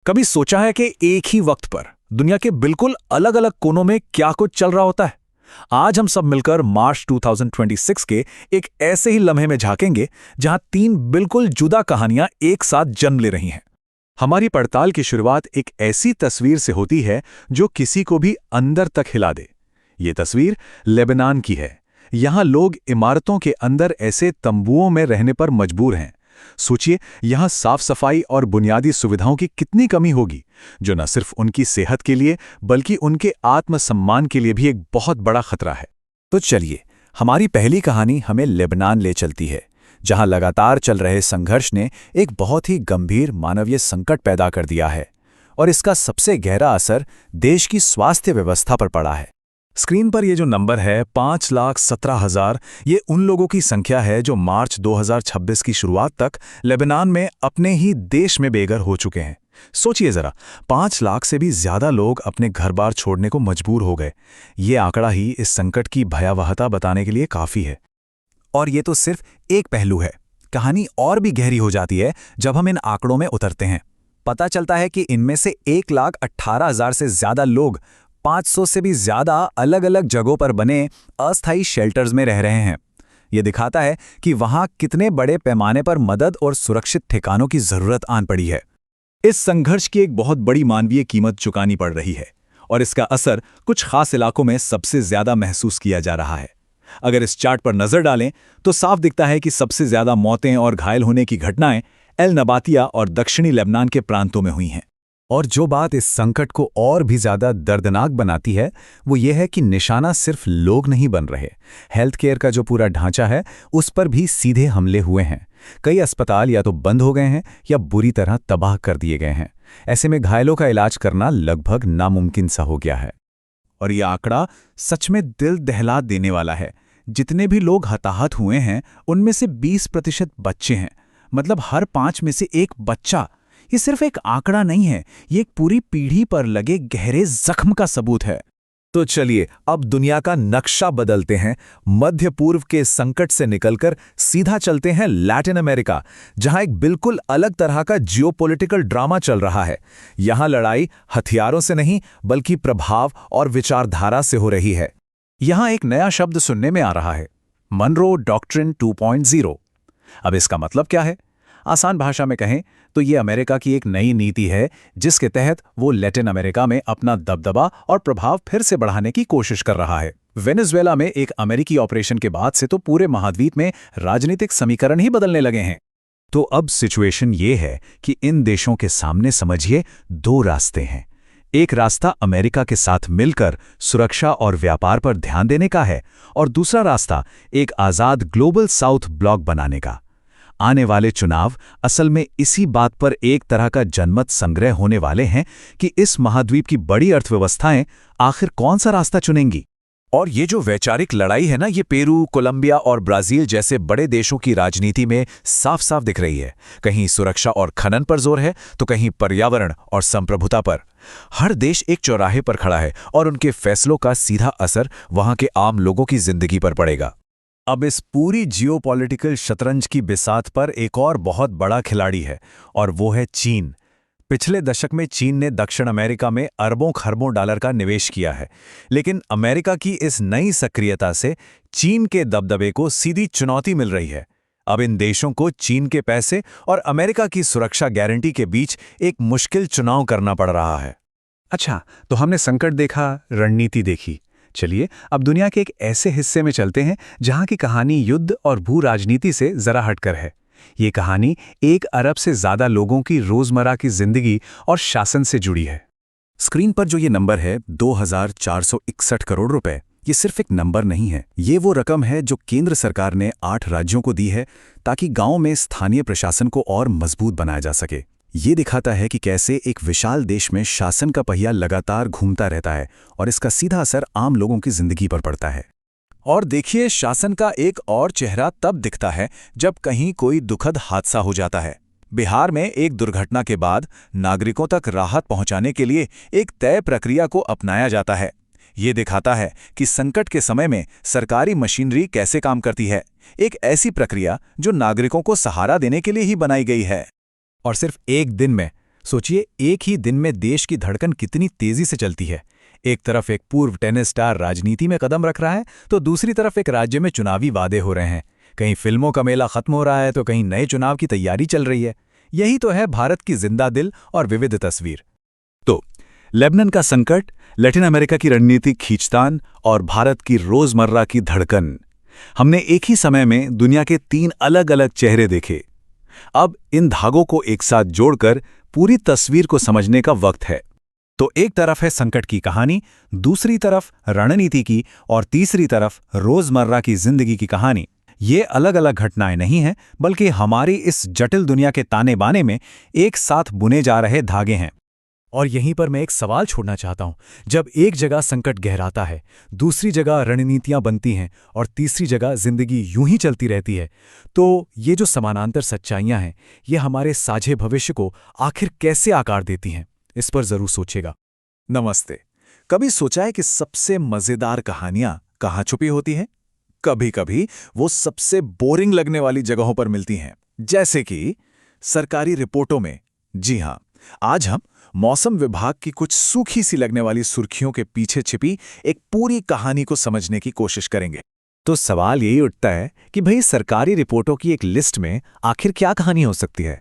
कभी सोचा है कि एक ही वक्त पर दुनिया के बिल्कुल अलग अलग कोनों में क्या कुछ चल रहा होता है? आज हम सब मिलकर मार्च 2026 के एक ऐसे ही लम्हे में झांकेंगे जहां तीन बिल्कुल जुदा कहानियां एक साथ जन्म ले रही हैं। हमारी पड़ताल की शुरुआत एक ऐसी तस्वीर से होती है जो किसी को भी अंदर तक हिला दे। ये तस्वीर लेबनान की है। यहां लोग इमारतों के अंदर ऐसे तंबुओं में रहने पर मजबूर हैं। सोचिए, यहां साफ सफाई और बुनियादी सुविधाओं की कितनी कमी होगी, जो न सिर्फ उनकी सेहत के लिए बल्कि उनके आत्मसम्मान के लिए भी एक बहुत बड़ा खतरा है। तो चलिए, हमारी पहली कहानी हमें लेबनान ले चलती है, जहां लगातार चल रहे संघर्ष ने एक बहुत ही गंभीर मानवीय संकट पैदा कर दिया है और इसका सबसे गहरा असर देश की स्वास्थ्य व्यवस्था पर पड़ा है। स्क्रीन पर ये जो नंबर है 5,17,000, ये उन लोगों की संख्या है जो मार्च 2026 की शुरुआत तक लेबनान में अपने ही देश में बेघर हो चुके हैं। सोचिए जरा, 5 लाख से भी ज्यादा लोग अपने घर बार छोड़ने को मजबूर हो गए। ये आंकड़ा ही इस संकट की भयावहता बताने के लिए काफी है। और ये तो सिर्फ एक पहलू है। कहानी और भी गहरी हो जाती है जब हम इन आंकड़ों में उतरते हैं। पता चलता है कि इनमें से 1,18,000 से ज्यादा लोग 500 से भी ज्यादा अलग अलग जगहों पर बने अस्थायी शेल्टर्स में रह रहे हैं। यह दिखाता है कि वहां कितने बड़े पैमाने पर मदद और सुरक्षित ठिकानों की जरूरत आन पड़ी है। इस संघर्ष की एक बहुत बड़ी मानवीय कीमत चुकानी पड़ रही है और इसका असर कुछ खास इलाकों में सबसे ज्यादा महसूस किया जा रहा है। अगर इस चार्ट पर नजर डालें तो साफ दिखता है कि सबसे ज्यादा मौतें और घायल होने की घटनाएं एल नबातिया और दक्षिणी लेबनान के प्रांतों में हुई हैं। और जो बात इस संकट को और भी ज्यादा दर्दनाक बनाती है वो ये है कि निशाना सिर्फ लोग नहीं बन रहे। हेल्थ केयर का जो पूरा ढांचा है उस पर भी सीधे हमले हुए हैं। कई अस्पताल या तो बंद हो गए हैं या बुरी तरह तबाह कर दिए गए हैं। ऐसे में घायलों का इलाज करना लगभग नामुमकिन सा हो गया है। और ये आंकड़ा सच में दिल दहला देने वाला है। जितने भी लोग हताहत हुए हैं उनमें से 20% बच्चे हैं। मतलब हर 5 में से एक बच्चा। ये सिर्फ एक आंकड़ा नहीं है, ये एक पूरी पीढ़ी पर लगे गहरे जख्म का सबूत है। तो चलिए अब दुनिया का नक्शा बदलते हैं। मध्य पूर्व के संकट से निकलकर सीधा चलते हैं लैटिन अमेरिका, जहां एक बिल्कुल अलग तरह का जियोपॉलिटिकल ड्रामा चल रहा है। यहां लड़ाई हथियारों से नहीं बल्कि प्रभाव और विचारधारा से हो रही है। यहां एक नया शब्द सुनने में आ रहा है, मनरो डॉक्ट्रिन 2.0। अब इसका मतलब क्या है? आसान भाषा में कहें तो ये अमेरिका की एक नई नीति है जिसके तहत वो लैटिन अमेरिका में अपना दबदबा और प्रभाव फिर से बढ़ाने की कोशिश कर रहा है। वेनेजुएला में एक अमेरिकी ऑपरेशन के बाद से तो पूरे महाद्वीप में राजनीतिक समीकरण ही बदलने लगे हैं। तो अब सिचुएशन ये है कि इन देशों के सामने समझिए 2 रास्ते हैं। एक रास्ता अमेरिका के साथ मिलकर सुरक्षा और व्यापार पर ध्यान देने का है और दूसरा रास्ता एक आजाद ग्लोबल साउथ ब्लॉक बनाने का। आने वाले चुनाव असल में इसी बात पर एक तरह का जनमत संग्रह होने वाले हैं कि इस महाद्वीप की बड़ी अर्थव्यवस्थाएं आखिर कौन सा रास्ता चुनेंगी। और ये जो वैचारिक लड़ाई है ना, ये पेरू, कोलंबिया और ब्राजील जैसे बड़े देशों की राजनीति में साफ साफ दिख रही है। कहीं सुरक्षा और खनन पर जोर है तो कहीं पर्यावरण और संप्रभुता पर। हर देश एक चौराहे पर खड़ा है और उनके फैसलों का सीधा असर वहां के आम लोगों की जिंदगी पर पड़ेगा। अब इस पूरी जियोपॉलिटिकल शतरंज की बिसात पर एक और बहुत बड़ा खिलाड़ी है और वो है चीन। पिछले दशक में चीन ने दक्षिण अमेरिका में अरबों खरबों डॉलर का निवेश किया है, लेकिन अमेरिका की इस नई सक्रियता से चीन के दबदबे को सीधी चुनौती मिल रही है। अब इन देशों को चीन के पैसे और अमेरिका की सुरक्षा गारंटी के बीच एक मुश्किल चुनाव करना पड़ रहा है। अच्छा, तो हमने संकट देखा, रणनीति देखी। चलिए अब दुनिया के एक ऐसे हिस्से में चलते हैं जहां की कहानी युद्ध और भू राजनीति से जरा हटकर है। ये कहानी 1 अरब से ज्यादा लोगों की रोजमर्रा की जिंदगी और शासन से जुड़ी है। स्क्रीन पर जो ये नंबर है 2,461 करोड़ रुपए, ये सिर्फ एक नंबर नहीं है। ये वो रकम है जो केंद्र सरकार ने 8 राज्यों को दी है ताकि गांव में स्थानीय प्रशासन को और मजबूत बनाया जा सके। ये दिखाता है कि कैसे एक विशाल देश में शासन का पहिया लगातार घूमता रहता है और इसका सीधा असर आम लोगों की जिंदगी पर पड़ता है। और देखिए, शासन का एक और चेहरा तब दिखता है जब कहीं कोई दुखद हादसा हो जाता है। बिहार में एक दुर्घटना के बाद नागरिकों तक राहत पहुंचाने के लिए एक तय प्रक्रिया को अपनाया जाता है। ये दिखाता है कि संकट के समय में सरकारी मशीनरी कैसे काम करती है। एक ऐसी प्रक्रिया जो नागरिकों को सहारा देने के लिए ही बनाई गई है। और सिर्फ एक दिन में सोचिए, एक ही दिन में देश की धड़कन कितनी तेजी से चलती है। एक तरफ एक पूर्व टेनिस स्टार राजनीति में कदम रख रहा है, तो दूसरी तरफ एक राज्य में चुनावी वादे हो रहे हैं। कहीं फिल्मों का मेला खत्म हो रहा है, तो कहीं नए चुनाव की तैयारी चल रही है। यही तो है भारत की जिंदा दिल और विविध तस्वीर। तो लेबनान का संकट, लैटिन अमेरिका की रणनीतिक खींचतान और भारत की रोजमर्रा की धड़कन। हमने एक ही समय में दुनिया के 3 अलग अलग चेहरे देखे। अब इन धागों को एक साथ जोड़कर पूरी तस्वीर को समझने का वक्त है। तो एक तरफ है संकट की कहानी, दूसरी तरफ रणनीति की, और तीसरी तरफ रोजमर्रा की जिंदगी की कहानी। ये अलग अलग घटनाएं नहीं हैं, बल्कि हमारी इस जटिल दुनिया के ताने बाने में एक साथ बुने जा रहे धागे हैं। और यहीं पर मैं एक सवाल छोड़ना चाहता हूं। जब एक जगह संकट गहराता है, दूसरी जगह रणनीतियां बनती हैं और तीसरी जगह जिंदगी यूं ही चलती रहती है, तो ये जो समानांतर सच्चाइयां हैं, ये हमारे साझे भविष्य को आखिर कैसे आकार देती हैं, इस पर जरूर सोचेगा। नमस्ते। कभी सोचा है कि सबसे मजेदार कहानियां कहाँ छुपी होती हैं? कभी कभी वो सबसे बोरिंग लगने वाली जगहों पर मिलती हैं, जैसे कि सरकारी रिपोर्टों में। जी हां, आज हम मौसम विभाग की कुछ सूखी सी लगने वाली सुर्खियों के पीछे छिपी एक पूरी कहानी को समझने की कोशिश करेंगे। तो सवाल यही उठता है कि भाई, सरकारी रिपोर्टों की एक लिस्ट में आखिर क्या कहानी हो सकती है?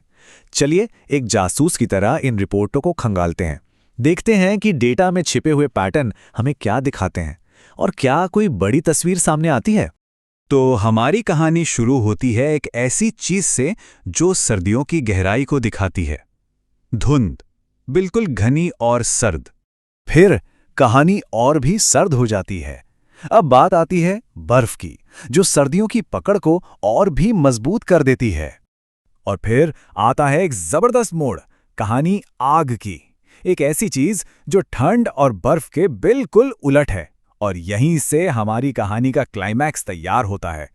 चलिए एक जासूस की तरह इन रिपोर्टों को खंगालते हैं। देखते हैं कि डेटा में छिपे हुए पैटर्न हमें क्या दिखाते हैं, और क्या कोई बड़ी तस्वीर सामने आती है। तो हमारी कहानी शुरू होती है एक ऐसी चीज से जो सर्दियों की गहराई को दिखाती है। धुंध, बिल्कुल घनी और सर्द। फिर कहानी और भी सर्द हो जाती है। अब बात आती है बर्फ की, जो सर्दियों की पकड़ को और भी मजबूत कर देती है। और फिर आता है एक जबरदस्त मोड़, कहानी आग की, एक ऐसी चीज जो ठंड और बर्फ के बिल्कुल उलट है। और यहीं से हमारी कहानी का क्लाइमैक्स तैयार होता है।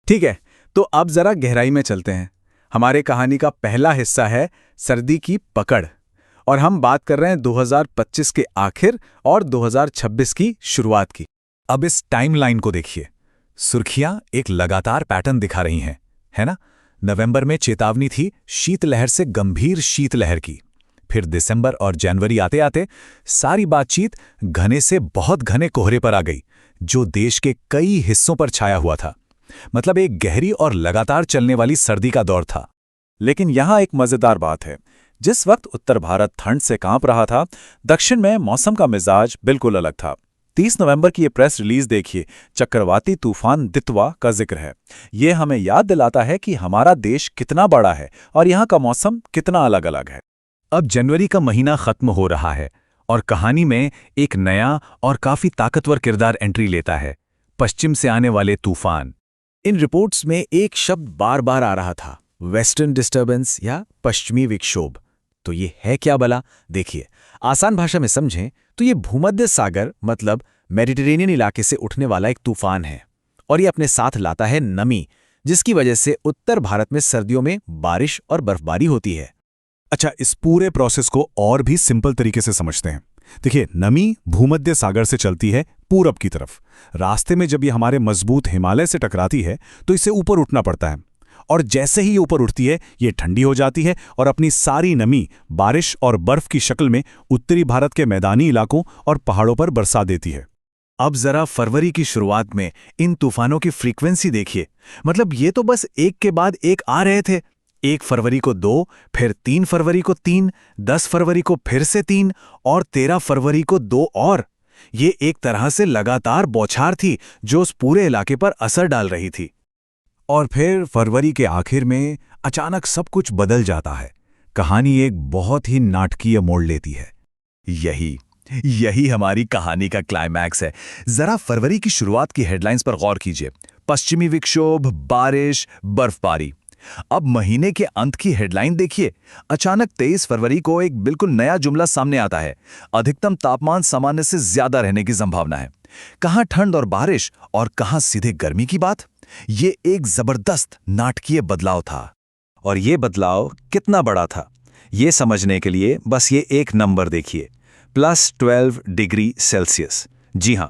ठीक है, तो अब जरा गहराई में चलते हैं। हमारे कहानी का पहला हिस्सा है सर्दी की पकड़, और हम बात कर रहे हैं 2025 के आखिर और 2026 की शुरुआत की। अब इस टाइमलाइन को देखिए। सुर्खियां एक लगातार पैटर्न दिखा रही हैं, है ना? नवंबर में चेतावनी थी शीतलहर से गंभीर शीतलहर की। फिर दिसंबर और जनवरी आते आते सारी बातचीत घने से बहुत घने कोहरे पर आ गई, जो देश के कई हिस्सों पर छाया हुआ था। मतलब एक गहरी और लगातार चलने वाली सर्दी का दौर था। लेकिन यहां एक मजेदार बात है। जिस वक्त उत्तर भारत ठंड से कांप रहा था, दक्षिण में मौसम का मिजाज बिल्कुल अलग था। 30 नवंबर की ये प्रेस रिलीज देखिए, चक्रवाती तूफान दितवा का जिक्र है। ये हमें याद दिलाता है कि हमारा देश कितना बड़ा है और यहाँ का मौसम कितना अलग अलग है। अब जनवरी का महीना खत्म हो रहा है और कहानी में एक नया और काफी ताकतवर किरदार एंट्री लेता है, पश्चिम से आने वाले तूफान। इन रिपोर्ट्स में एक शब्द बार बार आ रहा था, वेस्टर्न डिस्टर्बेंस या पश्चिमी विक्षोभ। तो ये है क्या भला? देखिए, आसान भाषा में समझें तो ये भूमध्य सागर मतलब मेडिटेरेनियन इलाके से उठने वाला एक तूफान है, और ये अपने साथ लाता है नमी, जिसकी वजह से उत्तर भारत में सर्दियों में बारिश और बर्फबारी होती है। अच्छा, इस पूरे प्रोसेस को और भी सिंपल तरीके से समझते हैं। देखिए, नमी भूमध्य सागर से चलती है पूरब की तरफ। रास्ते में जब ये हमारे मजबूत हिमालय से टकराती है तो इसे ऊपर उठना पड़ता है, और जैसे ही ये ऊपर उठती है ये ठंडी हो जाती है और अपनी सारी नमी बारिश और बर्फ की शक्ल में उत्तरी भारत के मैदानी इलाकों और पहाड़ों पर बरसा देती है। अब जरा फरवरी की शुरुआत में इन तूफानों की फ्रीक्वेंसी देखिए। मतलब ये तो बस एक के बाद एक आ रहे थे। 1 फरवरी को 2, फिर 3 फरवरी को 3, 10 फरवरी को फिर से 3 और 13 फरवरी को 2 और। ये एक तरह से लगातार बौछार थी जो उस पूरे इलाके पर असर डाल रही थी। और फिर फरवरी के आखिर में अचानक सब कुछ बदल जाता है। कहानी एक बहुत ही नाटकीय मोड़ लेती है। यही हमारी कहानी का क्लाइमैक्स है। जरा फरवरी की शुरुआत की हेडलाइंस पर गौर कीजिए। पश्चिमी विक्षोभ, बारिश, बर्फबारी। अब महीने के अंत की हेडलाइन देखिए। अचानक 23 फरवरी को एक बिल्कुल नया जुमला सामने आता है, अधिकतम तापमान सामान्य से ज्यादा रहने की संभावना है। कहां ठंड और बारिश और कहां सीधे गर्मी की बात। ये एक जबरदस्त नाटकीय बदलाव था। और ये बदलाव कितना बड़ा था, ये समझने के लिए बस ये एक नंबर देखिए, +12 डिग्री सेल्सियस। जी हां,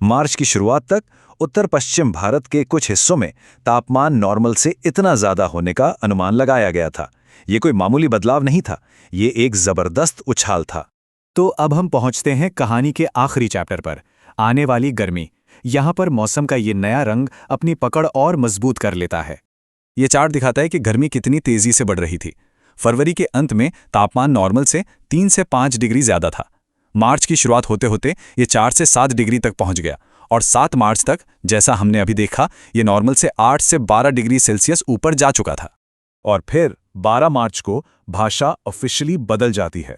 मार्च की शुरुआत तक उत्तर पश्चिम भारत के कुछ हिस्सों में तापमान नॉर्मल से इतना ज्यादा होने का अनुमान लगाया गया था। ये कोई मामूली बदलाव नहीं था, ये एक जबरदस्त उछाल था। तो अब हम पहुंचते हैं कहानी के आखिरी चैप्टर पर, आने वाली गर्मी। यहाँ पर मौसम का ये नया रंग अपनी पकड़ और मजबूत कर लेता है। ये चार्ट दिखाता है कि गर्मी कितनी तेजी से बढ़ रही थी। फरवरी के अंत में तापमान नॉर्मल से 3 से 5 डिग्री ज्यादा था। मार्च की शुरुआत होते होते ये 4 से 7 डिग्री तक पहुंच गया और 7 मार्च तक, जैसा हमने अभी देखा, ये नॉर्मल से 8 से 12 डिग्री सेल्सियस ऊपर जा चुका था। और फिर 12 मार्च को भाषा ऑफिशियली बदल जाती है।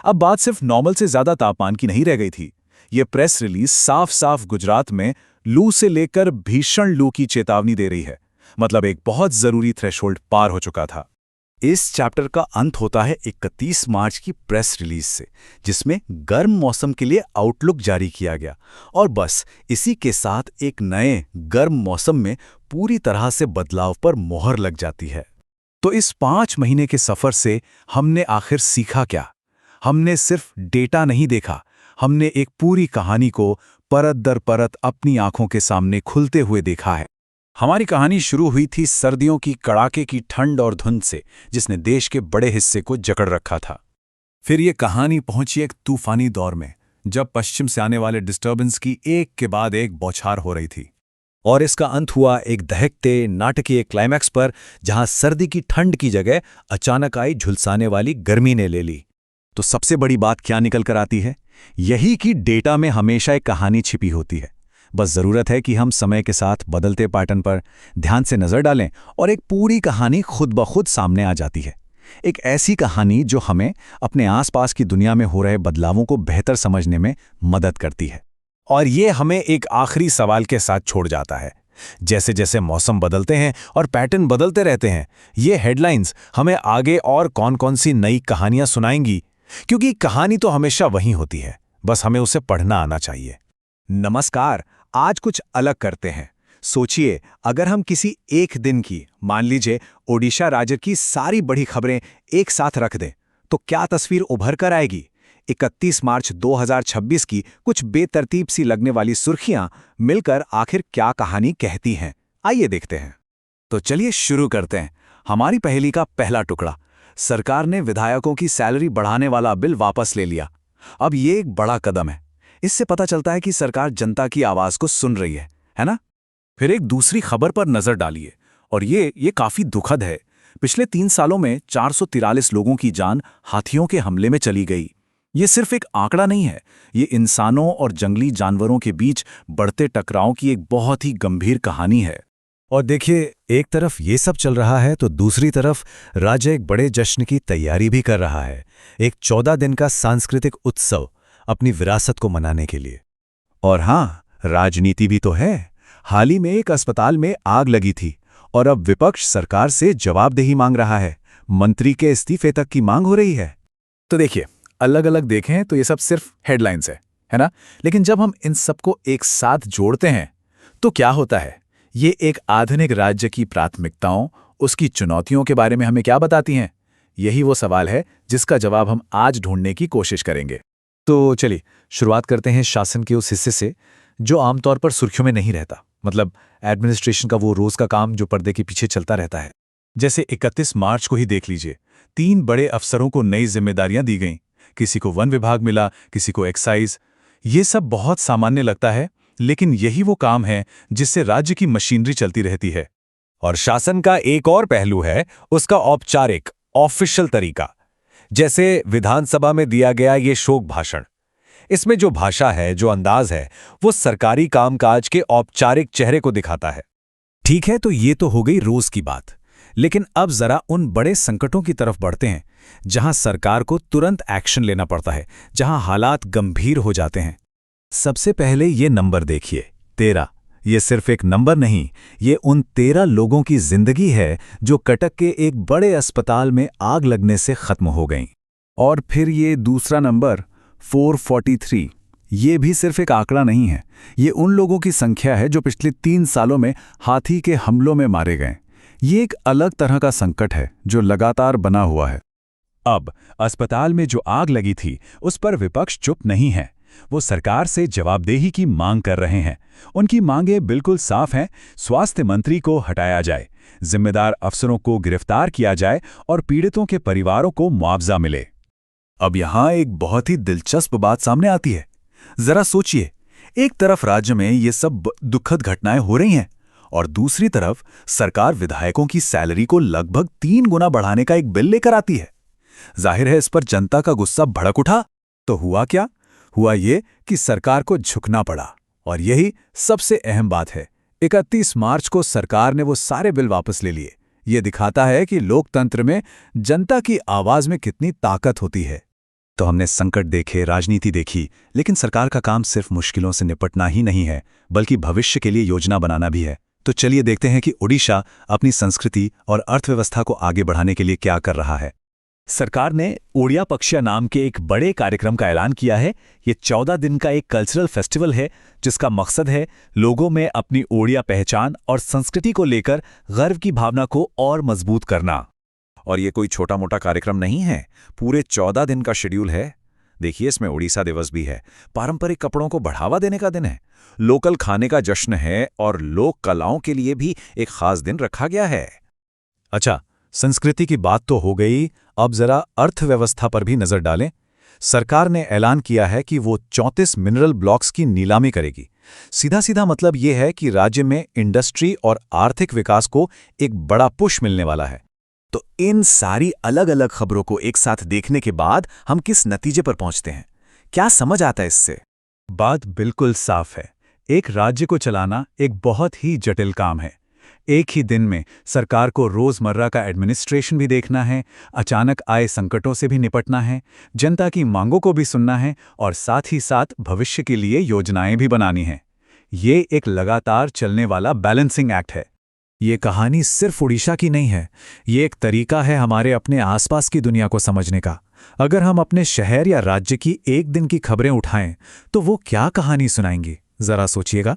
अब बात सिर्फ नॉर्मल से ज्यादा तापमान की नहीं रह गई थी। ये प्रेस रिलीज साफ साफ गुजरात में लू से लेकर भीषण लू की चेतावनी दे रही है। मतलब एक बहुत जरूरी थ्रेशोल्ड पार हो चुका था। इस चैप्टर का अंत होता है 31 मार्च की प्रेस रिलीज से, जिसमें गर्म मौसम के लिए आउटलुक जारी किया गया। और बस इसी के साथ एक नए गर्म मौसम में पूरी तरह से बदलाव पर मोहर लग जाती है। तो इस 5 महीने के सफर से हमने आखिर सीखा क्या? हमने सिर्फ डेटा नहीं देखा, हमने एक पूरी कहानी को परत दर परत अपनी आंखों के सामने खुलते हुए देखा है। हमारी कहानी शुरू हुई थी सर्दियों की कड़ाके की ठंड और धुंध से, जिसने देश के बड़े हिस्से को जकड़ रखा था। फिर ये कहानी पहुंची एक तूफानी दौर में, जब पश्चिम से आने वाले डिस्टर्बेंस की एक के बाद एक बौछार हो रही थी। और इसका अंत हुआ एक दहकते नाटकीय क्लाइमैक्स पर, जहां सर्दी की ठंड की जगह अचानक आई झुलसाने वाली गर्मी ने ले ली। तो सबसे बड़ी बात क्या निकल कर आती है? यही कि डेटा में हमेशा एक कहानी छिपी होती है। बस जरूरत है कि हम समय के साथ बदलते पैटर्न पर ध्यान से नजर डालें और एक पूरी कहानी खुद ब खुद सामने आ जाती है। एक ऐसी कहानी जो हमें अपने आसपास की दुनिया में हो रहे बदलावों को बेहतर समझने में मदद करती है। और ये हमें एक आखिरी सवाल के साथ छोड़ जाता है। जैसे जैसे मौसम बदलते हैं और पैटर्न बदलते रहते हैं, ये हेडलाइंस हमें आगे और कौन-कौन सी नई कहानियां सुनाएंगी, क्योंकि कहानी तो हमेशा वही होती है, बस हमें उसे पढ़ना आना चाहिए। नमस्कार, आज कुछ अलग करते हैं। सोचिए, अगर हम किसी एक दिन की, मान लीजिए ओडिशा राज्य की सारी बड़ी खबरें एक साथ रख दें, तो क्या तस्वीर उभर कर आएगी? 31 मार्च 2026 की कुछ बेतरतीब सी लगने वाली सुर्खियां मिलकर आखिर क्या कहानी कहती हैं? आइए देखते हैं। तो चलिए शुरू करते हैं। हमारी पहेली का पहला टुकड़ा। सरकार ने विधायकों की सैलरी बढ़ाने वाला बिल वापस ले लिया। अब ये एक बड़ा कदम है। इससे पता चलता है कि सरकार जनता की आवाज को सुन रही है ना? फिर एक दूसरी खबर पर नजर डालिए, और ये काफी दुखद है। पिछले 3 सालों में 443 लोगों की जान हाथियों के हमले में चली गई। ये सिर्फ एक आंकड़ा नहीं है, ये इंसानों और जंगली जानवरों के बीच बढ़ते टकराव की एक बहुत ही गंभीर कहानी है। और देखिए, एक तरफ ये सब चल रहा है तो दूसरी तरफ राज्य एक बड़े जश्न की तैयारी भी कर रहा है। एक 14 दिन का सांस्कृतिक उत्सव अपनी विरासत को मनाने के लिए। और हाँ, राजनीति भी तो है। हाल ही में एक अस्पताल में आग लगी थी और अब विपक्ष सरकार से जवाबदेही मांग रहा है। मंत्री के इस्तीफे तक की मांग हो रही है। तो देखिए, अलग अलग देखें तो ये सब सिर्फ हेडलाइंस है ना? लेकिन जब हम इन सबको एक साथ जोड़ते हैं तो क्या होता है? ये एक आधुनिक राज्य की प्राथमिकताओं, उसकी चुनौतियों के बारे में हमें क्या बताती हैं? यही वो सवाल है जिसका जवाब हम आज ढूंढने की कोशिश करेंगे। तो चलिए शुरुआत करते हैं शासन के उस हिस्से से जो आमतौर पर सुर्खियों में नहीं रहता। मतलब एडमिनिस्ट्रेशन का वो रोज का काम जो पर्दे के पीछे चलता रहता है। जैसे 31 मार्च को ही देख लीजिए, 3 बड़े अफसरों को नई जिम्मेदारियां दी गईं। किसी को वन विभाग मिला, किसी को एक्साइज। ये सब बहुत सामान्य लगता है, लेकिन यही वो काम है जिससे राज्य की मशीनरी चलती रहती है। और शासन का एक और पहलू है उसका औपचारिक, ऑफिशियल तरीका। जैसे विधानसभा में दिया गया ये शोक भाषण। इसमें जो भाषा है, जो अंदाज है, वो सरकारी कामकाज के औपचारिक चेहरे को दिखाता है। ठीक है, तो ये तो हो गई रोज की बात। लेकिन अब जरा उन बड़े संकटों की तरफ बढ़ते हैं जहां सरकार को तुरंत एक्शन लेना पड़ता है, जहां हालात गंभीर हो जाते हैं। सबसे पहले ये नंबर देखिए, 13। ये सिर्फ एक नंबर नहीं, ये उन 13 लोगों की जिंदगी है जो कटक के एक बड़े अस्पताल में आग लगने से खत्म हो गईं। और फिर ये दूसरा नंबर 443, ये भी सिर्फ एक आंकड़ा नहीं है, ये उन लोगों की संख्या है जो पिछले 3 सालों में हाथी के हमलों में मारे गए। ये एक अलग तरह का संकट है जो लगातार बना हुआ है। अब अस्पताल में जो आग लगी थी उस पर विपक्ष चुप नहीं है। वो सरकार से जवाबदेही की मांग कर रहे हैं। उनकी मांगें बिल्कुल साफ हैं। स्वास्थ्य मंत्री को हटाया जाए, जिम्मेदार अफसरों को गिरफ्तार किया जाए और पीड़ितों के परिवारों को मुआवजा मिले। अब यहां एक बहुत ही दिलचस्प बात सामने आती है। जरा सोचिए, एक तरफ राज्य में ये सब दुखद घटनाएं हो रही हैं और दूसरी तरफ सरकार विधायकों की सैलरी को लगभग 3 गुना बढ़ाने का एक बिल लेकर आती है। जाहिर है इस पर जनता का गुस्सा भड़क उठा। तो हुआ क्या? हुआ ये कि सरकार को झुकना पड़ा और यही सबसे अहम बात है। 31 मार्च को सरकार ने वो सारे बिल वापस ले लिए। ये दिखाता है कि लोकतंत्र में जनता की आवाज में कितनी ताकत होती है। तो हमने संकट देखे, राजनीति देखी, लेकिन सरकार का काम सिर्फ मुश्किलों से निपटना ही नहीं है, बल्कि भविष्य के लिए योजना बनाना भी है। तो चलिए देखते हैं कि ओडिशा अपनी संस्कृति और अर्थव्यवस्था को आगे बढ़ाने के लिए क्या कर रहा है। सरकार ने ओडिया पक्षिया नाम के एक बड़े कार्यक्रम का ऐलान किया है। ये 14 दिन का एक कल्चरल फेस्टिवल है जिसका मकसद है लोगों में अपनी ओडिया पहचान और संस्कृति को लेकर गर्व की भावना को और मजबूत करना। और ये कोई छोटा मोटा कार्यक्रम नहीं है, पूरे 14 दिन का शेड्यूल है। देखिए इसमें ओडिशा दिवस भी है, पारंपरिक कपड़ों को बढ़ावा देने का दिन है, लोकल खाने का जश्न है और लोक कलाओं के लिए भी एक खास दिन रखा गया है। अच्छा, संस्कृति की बात तो हो गई, अब जरा अर्थव्यवस्था पर भी नजर डालें। सरकार ने ऐलान किया है कि वो 34 मिनरल ब्लॉक्स की नीलामी करेगी। सीधा सीधा मतलब ये है कि राज्य में इंडस्ट्री और आर्थिक विकास को एक बड़ा पुश मिलने वाला है। तो इन सारी अलग अलग खबरों को एक साथ देखने के बाद हम किस नतीजे पर पहुंचते हैं? क्या समझ आता है इससे? बात बिल्कुल साफ है। एक राज्य को चलाना एक बहुत ही जटिल काम है। एक ही दिन में सरकार को रोजमर्रा का एडमिनिस्ट्रेशन भी देखना है, अचानक आए संकटों से भी निपटना है, जनता की मांगों को भी सुनना है और साथ ही साथ भविष्य के लिए योजनाएं भी बनानी हैं। ये एक लगातार चलने वाला बैलेंसिंग एक्ट है। ये कहानी सिर्फ उड़ीसा की नहीं है, ये एक तरीका है हमारे अपने आसपास की दुनिया को समझने का। अगर हम अपने शहर या राज्य की एक दिन की खबरें उठाएं, तो वो क्या कहानी सुनाएंगी? जरा सोचिएगा।